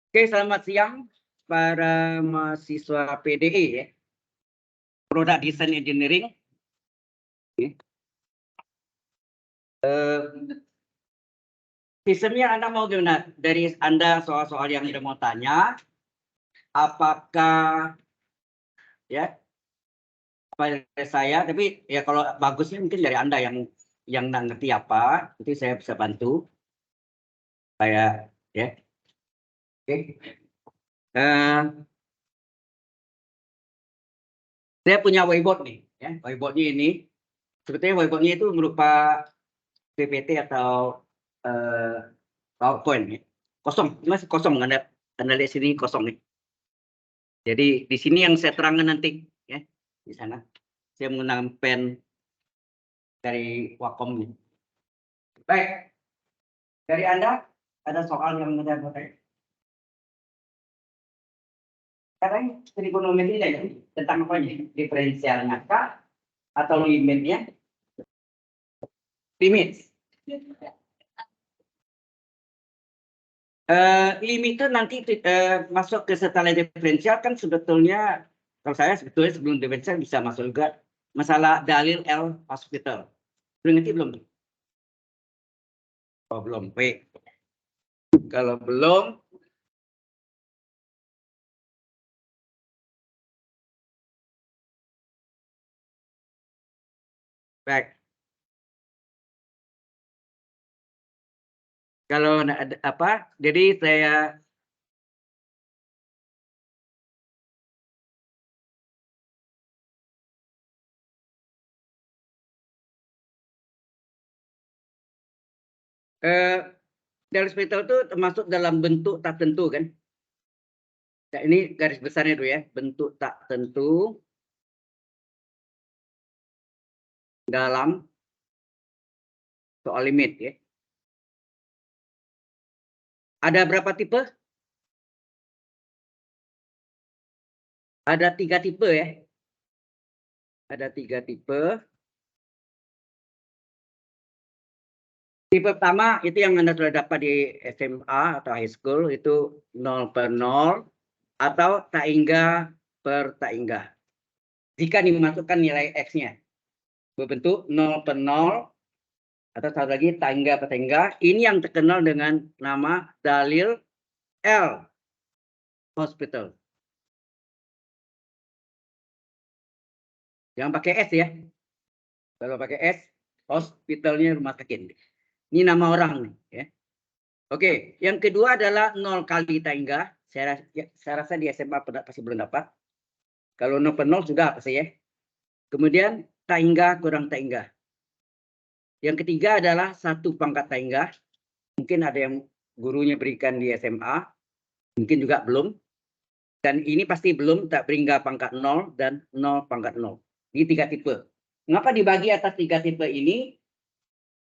Oke, selamat siang para mahasiswa PDE ya, Product Design Engineering. Sistemnya Anda mau gimana? Dari Anda soal-soal yang Anda mau tanya, apakah ya pada saya, tapi ya kalau bagusnya mungkin dari Anda yang nggak ngerti apa, itu saya bisa bantu. Saya ya. Oke. Saya punya whiteboard nih, ya. Whiteboardnya ini, sebetulnya whiteboardnya itu berupa PPT atau PowerPoint ya. Kosong, masih kosong, Anda lihat sini kosong nih. Jadi di sini yang saya terangkan nanti ya, di sana. Saya menggunakan pen dari Wacom nih. Baik, dari Anda ada soal yang Anda mau tanya? Sekarang trigonometri ya, tentang apa ya? Diferensialnya kah? Atau limitnya? Limit. Limit itu nanti masuk ke setelah diferensial kan sebetulnya, kalau saya sebetulnya sebelum diferensial bisa masuk juga masalah dalil L hospital. Belum ngerti belum? Oh belum. Baik. Kalau belum, baik. Kalau ada apa? Jadi saya dalil hospital itu termasuk dalam bentuk tak tentu kan? Nah, ini garis besarnya dulu ya, bentuk tak tentu dalam soal limit ya. Ada berapa tipe? Ada 3 tipe ya. Ada 3 tipe. Tipe pertama itu yang Anda sudah dapat di SMA atau high school, itu 0/0 atau tak hingga per tak hingga. Jika dimasukkan nilai X-nya berbentuk 0/0 atau satu lagi tak hingga per tak hingga, ini yang terkenal dengan nama dalil L hospital. Yang pakai S ya. Kalau pakai S, hospitalnya rumah sakit. Ini nama orang nih ya. Oke, yang kedua adalah 0 kali tak hingga. Saya rasa di SMA pasti belum dapat. Kalau 0/0 sudah pasti ya. Kemudian tak hingga kurang tak hingga. Yang ketiga adalah 1 pangkat tak hingga. Mungkin ada yang gurunya berikan di SMA, mungkin juga belum. Dan ini pasti belum tak berhingga pangkat 0 dan 0 pangkat 0. Ini 3 tipe. Mengapa dibagi atas 3 tipe ini?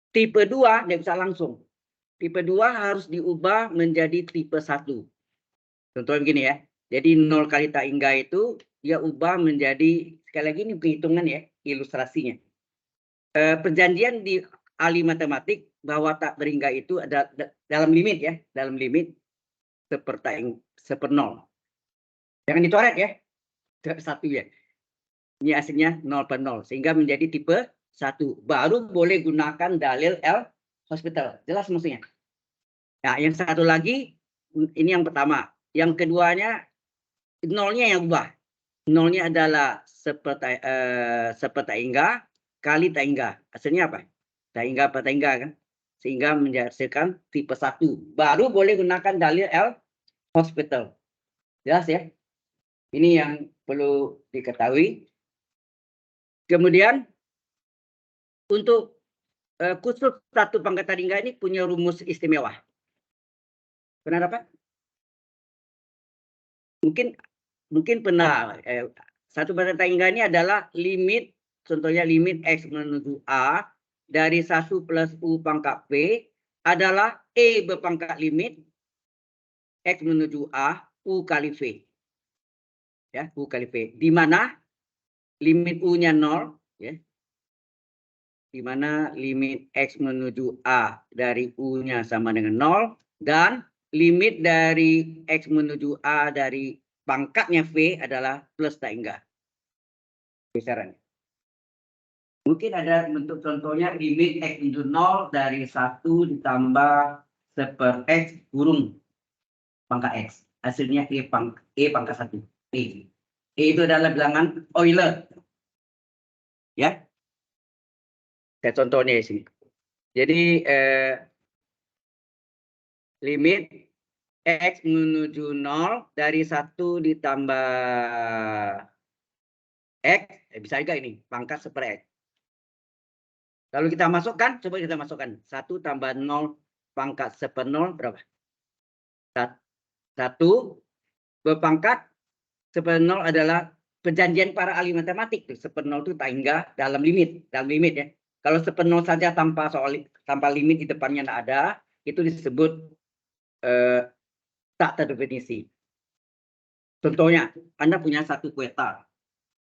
Tipe 2 tidak bisa langsung. Tipe 2 harus diubah menjadi tipe 1. Contohnya begini ya. Jadi 0 kali tak hingga itu dia ubah menjadi, sekali lagi ini perhitungan ya, ilustrasinya. Perjanjian di ahli matematik bahwa tak berhingga itu ada dalam limit ya, dalam limit seper0. Jangan dicoret ya, satu ya. Ini hasilnya 0/0 sehingga menjadi tipe 1. Baru boleh gunakan dalil L hospital. Jelas maksudnya. Nah, yang satu lagi ini yang pertama. Yang keduanya nolnya yang ubah. Nolnya adalah seperti tak hingga kali tak hingga. Hasilnya apa? Tak hingga per tak hingga kan? Sehingga menghasilkan tipe 1. Baru boleh gunakan dalil L hospital. Jelas ya? Ini yang perlu diketahui. Kemudian untuk khusus 1 pangkat tak hingga ini punya rumus istimewa. Pernah dapat? Mungkin pernah. 1 pangkat tak hingga ini adalah limit, contohnya limit X menuju A dari 1 plus U pangkat P adalah E berpangkat limit X menuju A, U kali V. Ya, U kali V. Di mana limit U-nya 0, ya. Di mana limit X menuju A dari U-nya sama dengan 0, dan limit dari X menuju A dari pangkatnya V adalah plus tak enggak. Besarannya. Mungkin ada bentuk contohnya limit X menuju 0 dari 1 ditambah 1/X kurung pangkat X. Hasilnya E pangkat 1. E itu adalah bilangan Euler. Ya. Saya contohnya di sini. Jadi limit X menuju 0 dari 1 ditambah X, bisa juga ini, pangkat 1/X. Lalu kita masukkan, coba kita masukkan. 1 tambah 0 pangkat 1/0 berapa? 1 berpangkat 1/0 adalah perjanjian para ahli matematik. 1/0 itu tak hingga dalam limit ya. Kalau 1/0 saja tanpa limit di depannya tidak ada, itu disebut tak terdefinisi. Contohnya, Anda punya satu kuota,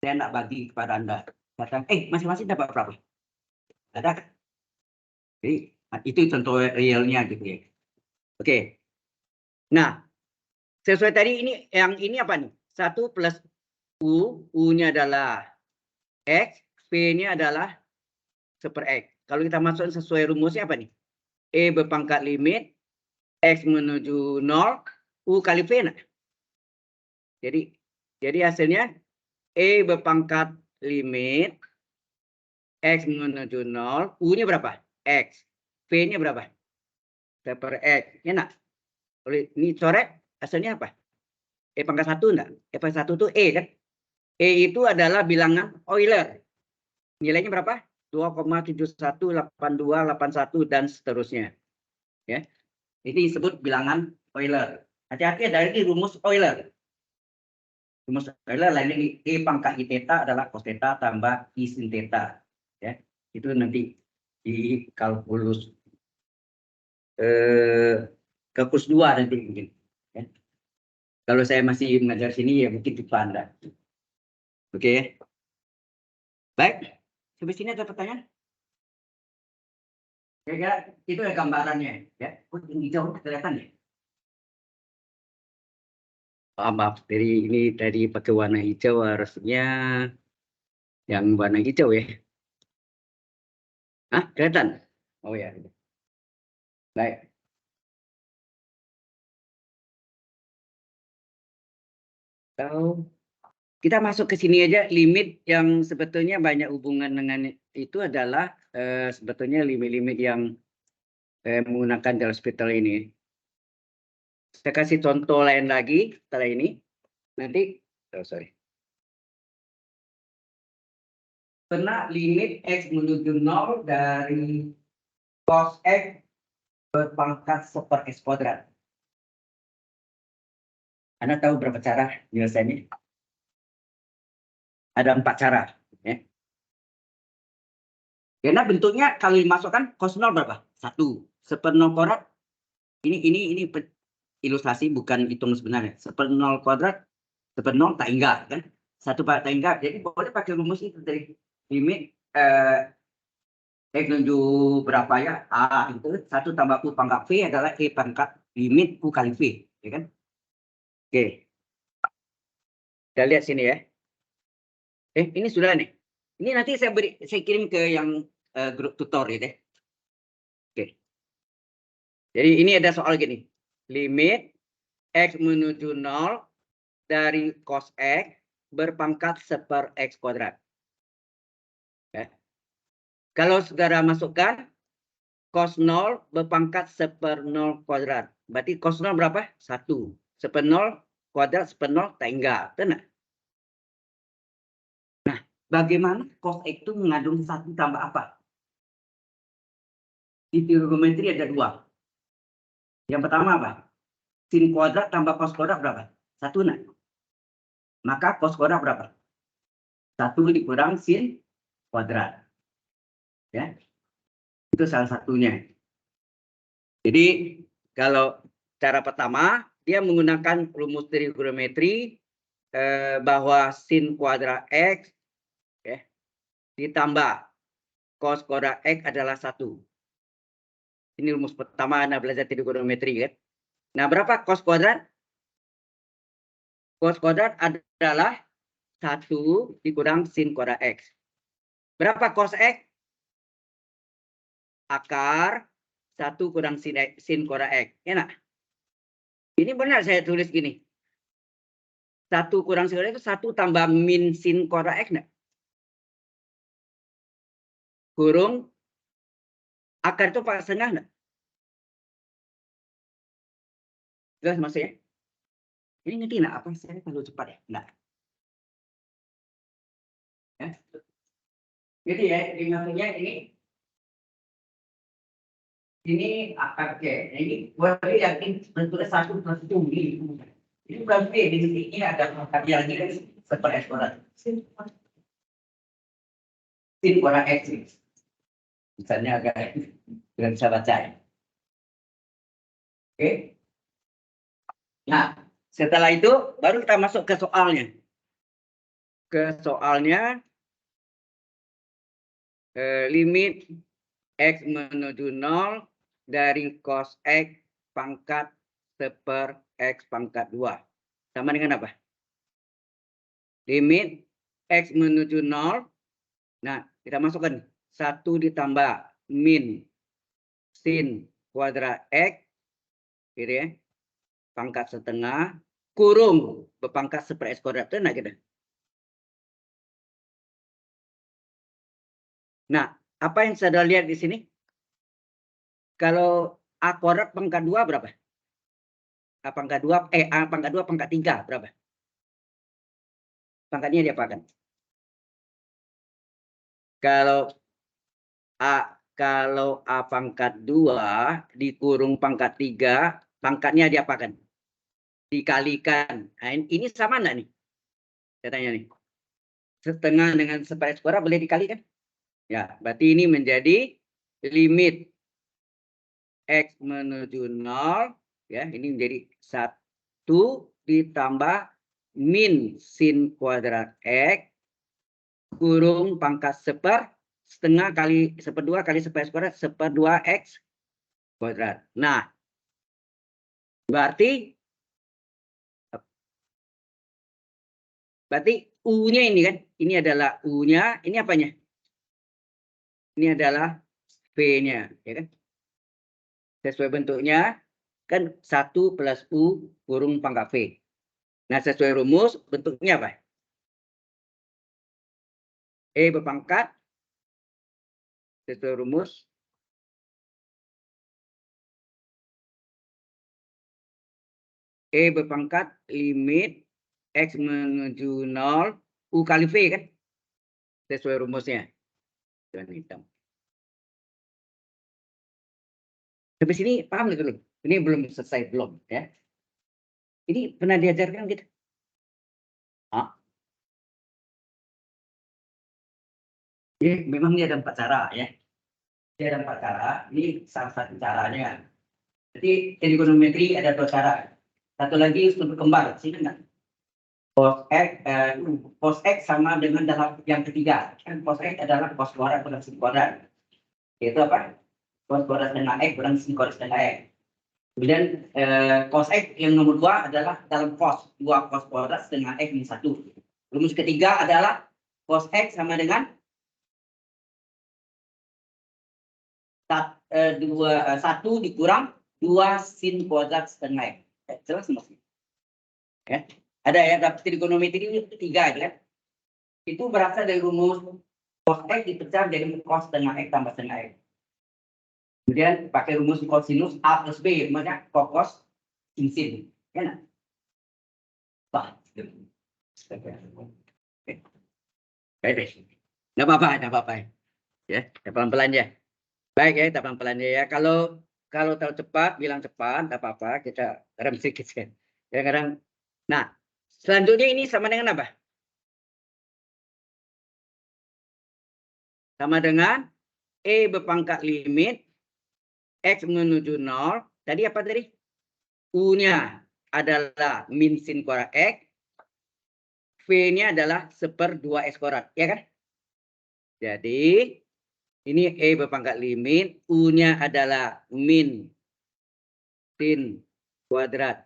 saya tidak bagi kepada Anda. Katakan, masing-masing dapat berapa? Ada kan? Jadi itu contoh realnya gitu ya. Oke. Nah, sesuai tadi ini apa nih? 1 plus U, U-nya adalah X, V-nya adalah 1/X. Kalau kita masukkan sesuai rumusnya apa nih? E berpangkat limit X menuju 0, U kali V. Nah. Jadi hasilnya E berpangkat limit X menuju 0, U-nya berapa? X. V-nya berapa? 1/X. Ya nak? Ini coret, hasilnya apa? E pangkat 1 enggak? E pangkat 1 itu E kan? E itu adalah bilangan Euler. Nilainya berapa? 2,718281 dan seterusnya. Ya. Ini disebut bilangan Euler. Hati-hati dari rumus Euler. Rumus Euler lainnya E pangkat I theta adalah cos theta tambah I sin theta. Ya. Itu nanti di kalkulus kalkulus 2 nanti mungkin. Ya. Kalau saya masih mengajar sini ya mungkin lupa Anda. Oke. Baik. Sampai sini ada pertanyaan? Ya, itu ya gambarannya. Ya. Yang hijau kelihatan ya? Maaf, dari pakai warna hijau harusnya yang warna hijau ya. Hah, kelihatan? Oh ya. Baik. Kalau kita masuk ke sini aja, limit yang sebetulnya banyak hubungan dengan itu adalah sebetulnya limit-limit yang menggunakan Del-Hospital ini. Saya kasih contoh lain lagi setelah ini. Nanti, Pernah limit X menuju 0 dari cos X berpangkat 1/X kuadrat. Anda tahu berapa cara penyelesaiannya? Ada 4 cara. Ya. Karena bentuknya kalau dimasukkan cos 0 berapa? 1. 1/0 kuadrat. Ini ilustrasi bukan hitung sebenarnya. 1/0 kuadrat, 1/0 tak hingga kan? 1 tak hingga. Jadi boleh pakai rumus itu dari limit X menuju berapa ya? A itu 1 tambah U pangkat V adalah E pangkat limit U kali V. Ya kan? Oke. Kita lihat sini ya. Ini sudah nih. Ini nanti saya kirim ke yang grup tutor ya deh. Oke. Jadi ini ada soal gini. Limit X menuju 0 dari cos X berpangkat 1/X kuadrat. Ya. Kalau saudara masukkan cos 0 berpangkat 1/0 kuadrat. Berarti cos 0 berapa? 1. 1/0 kuadrat 1/0 tak hingga. Benar? Nah, bagaimana cos X itu mengandung 1 tambah apa? Di trigonometri ada 2. Yang pertama apa? Sin kuadrat tambah cos kuadrat berapa? 1 nah. Maka cos kuadrat berapa? 1 dikurang sin kuadrat. Ya. Itu salah satunya. Jadi kalau cara pertama dia menggunakan rumus trigonometri bahwa sin kuadrat X ya, ditambah cos kuadrat X adalah 1. Ini rumus pertama Anda belajar trigonometri kan. Nah, berapa cos kuadrat? Cos kuadrat adalah 1 dikurang sin kuadrat X. Berapa cos X? Akar 1 kurang sin kuadrat X. Enak. Ini benar saya tulis gini. 1 kurang sin kuadrat itu 1 tambah min sin kuadrat X. Enggak? Kurung akar itu pangkat setengah enggak? Jelas maksudnya? Ini ngerti enggak apa saya terlalu cepat ya? Enggak. Ya. Jadi ya, maksudnya ini akar K. Ini buat yakin bentuknya 1 plus 2 ini. Ini bukan B, di sini ada akar lagi kan seperti eksponen. Sin kuadrat X. Misalnya agak tidak bisa baca ya. Oke. Nah, setelah itu baru kita masuk ke soalnya. Ke soalnya limit X menuju 0 dari cos X pangkat seper X pangkat 2. Sama dengan apa? Limit X menuju 0. Nah, kita masukkan 1 ditambah min sin kuadrat X. Gitu ya. Pangkat setengah. Kurung berpangkat seper X kuadrat. Itu enggak kita? Nah, apa yang saya lihat di sini? Kalau A kuadrat pangkat 2 berapa? A pangkat 2, A pangkat 2 pangkat 3 berapa? Pangkatnya diapakan? Kalau A pangkat 2 dikurung pangkat 3, pangkatnya diapakan? Dikalikan. Nah, ini sama enggak nih? Saya tanya nih. Setengah dengan seper X kuadrat boleh dikalikan? Ya, berarti ini menjadi limit X menuju 0. Ya, ini menjadi 1 ditambah min sin kuadrat X kurung pangkat seper setengah kali seperdua kali seper X kuadrat seperdua X kuadrat. Nah, berarti U-nya ini kan, ini adalah U-nya, ini apanya? Ini adalah V-nya, ya kan? Sesuai bentuknya kan 1 plus U kurung pangkat V. Nah, sesuai rumus bentuknya apa? E berpangkat sesuai rumus E berpangkat limit X menuju 0 U kali V kan? Sesuai rumusnya. Jangan hitam. Sampai sini paham nggak dulu? Ini belum selesai belum ya? Ini pernah diajarkan gitu? Jadi memang ini ada 4 cara ya. Ini ada 4 cara. Ini salah satu caranya. Jadi trigonometri ada 2 cara. Satu lagi sumber kembar. Sini enggak? Cos X sama dengan dalam yang ketiga. Kan cos X adalah cos kuadrat kurang sin kuadrat. Yaitu apa? Cos kuadrat dengan X kurang sin kuadrat dengan X. Kemudian cos X yang nomor 2 adalah dalam cos. 2 cos kuadrat dengan X min 1. Rumus ketiga adalah cos X sama dengan 1 dikurang 2 sin kuadrat setengah. Jelas maksudnya? Ya. Ada ya, tapi trigonometri ini 3 ya. Itu berasal dari rumus cos X dipecah jadi cos setengah X tambah setengah X. Kemudian pakai rumus kosinus A plus B, makanya cos sin. Ya nah? Baik. Nggak apa-apa. Ya, pelan-pelan ya. Baik ya, kita pelan-pelan ya. Kalau terlalu cepat, bilang cepat, nggak apa-apa. Kita rem sedikit ya. Kadang-kadang. Nah, selanjutnya ini sama dengan apa? Sama dengan E berpangkat limit X menuju 0. Tadi apa tadi? U-nya adalah min sin kuadrat X. V-nya adalah seperdua X kuadrat. Ya kan? Jadi, ini E berpangkat limit. U-nya adalah min sin kuadrat.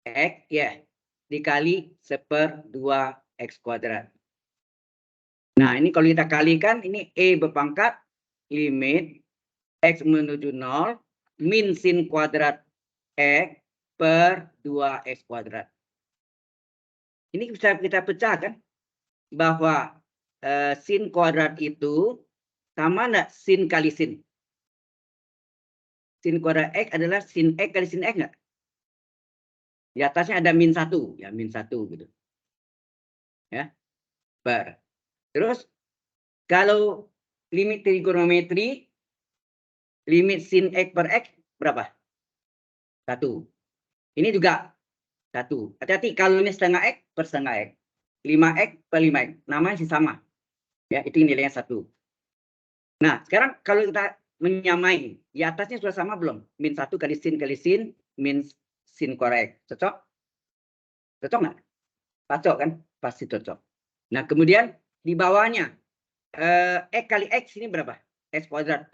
X ya dikali 1/2 X kuadrat. Nah, ini kalau kita kalikan, ini E berpangkat limit X menuju 0 min sin kuadrat X per 2X kuadrat. Ini bisa kita pecahkan bahwa sin kuadrat itu sama enggak sin kali sin. Sin kuadrat X adalah sin X kali sin X enggak? Di atasnya ada min 1, ya min 1 gitu. Ya, per. Terus kalau limit trigonometri, limit sin X per X berapa? 1. Ini juga 1. Hati-hati kalau ini setengah X per setengah X. 5X per 5X. Namanya sih sama. Ya, itu nilainya 1. Nah, sekarang kalau kita menyamai, di atasnya sudah sama belum? Min 1 kali sin, min sin kuadrat X. Cocok? Cocok nggak? Cocok kan? Pasti cocok. Nah, kemudian di bawahnya, X kali X ini berapa? X kuadrat.